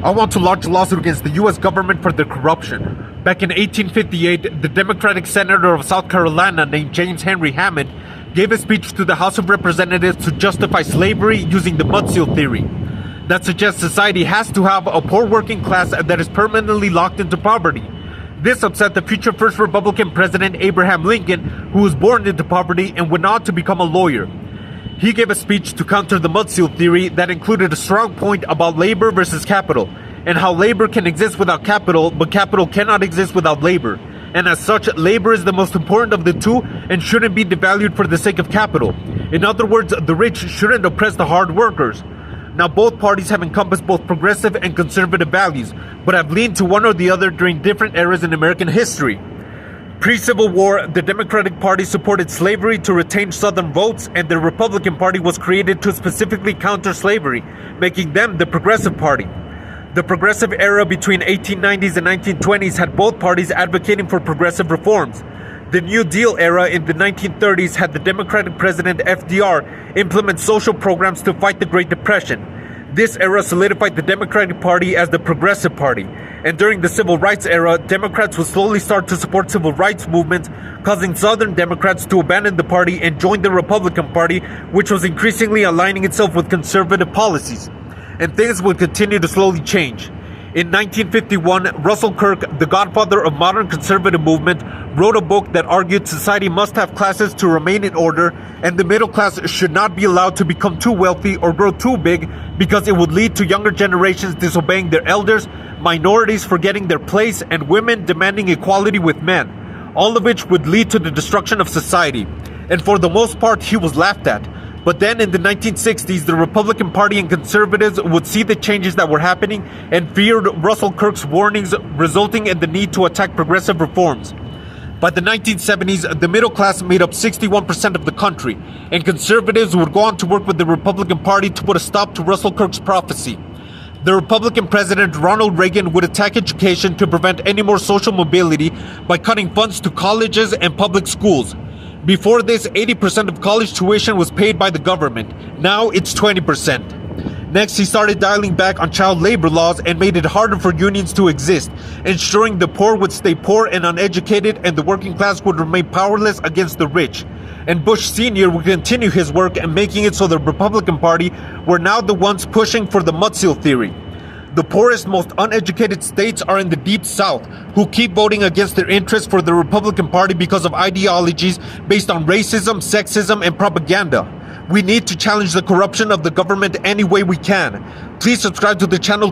I want to launch a lawsuit against the U.S. government for their corruption. Back in 1858, the Democratic senator of South Carolina named James Henry Hammond gave a speech to the House of Representatives to justify slavery using the Mudsill Theory. That suggests society has to have a poor working class that is permanently locked into poverty. This upset the future first Republican president Abraham Lincoln, who was born into poverty and went on to become a lawyer. He gave a speech to counter the Mudsill Theory that included a strong point about labor versus capital, and how labor can exist without capital, but capital cannot exist without labor. And as such, labor is the most important of the two and shouldn't be devalued for the sake of capital. In other words, the rich shouldn't oppress the hard workers. Now, both parties have encompassed both progressive and conservative values, but have leaned to one or the other during different eras in American history. Pre-Civil War, the Democratic Party supported slavery to retain Southern votes, and the Republican Party was created to specifically counter slavery, making them the Progressive Party. The Progressive era between 1890s and 1920s had both parties advocating for progressive reforms. The New Deal era in the 1930s had the Democratic President FDR implement social programs to fight the Great Depression. This era solidified the Democratic Party as the Progressive Party, and during the Civil Rights era, Democrats would slowly start to support civil rights movements, causing Southern Democrats to abandon the party and join the Republican Party, which was increasingly aligning itself with conservative policies. And things would continue to slowly change. In 1951, Russell Kirk, the godfather of modern conservative movement, wrote a book that argued society must have classes to remain in order, and the middle class should not be allowed to become too wealthy or grow too big because it would lead to younger generations disobeying their elders, minorities forgetting their place, and women demanding equality with men, all of which would lead to the destruction of society. And for the most part, he was laughed at. But then in the 1960s, the Republican Party and conservatives would see the changes that were happening and feared Russell Kirk's warnings, resulting in the need to attack progressive reforms. By the 1970s, the middle class made up 61% of the country, and conservatives would go on to work with the Republican Party to put a stop to Russell Kirk's prophecy. The Republican President Ronald Reagan would attack education to prevent any more social mobility by cutting funds to colleges and public schools. Before this, 80% of college tuition was paid by the government. Now it's 20%. Next, he started dialing back on child labor laws and made it harder for unions to exist, ensuring the poor would stay poor and uneducated and the working class would remain powerless against the rich. And Bush Sr. would continue his work and making it so the Republican Party were now the ones pushing for the Mudsill Theory. The poorest, most uneducated states are in the Deep South, who keep voting against their interests for the Republican Party because of ideologies based on racism, sexism, and propaganda. We need to challenge the corruption of the government any way we can. Please subscribe to the channel.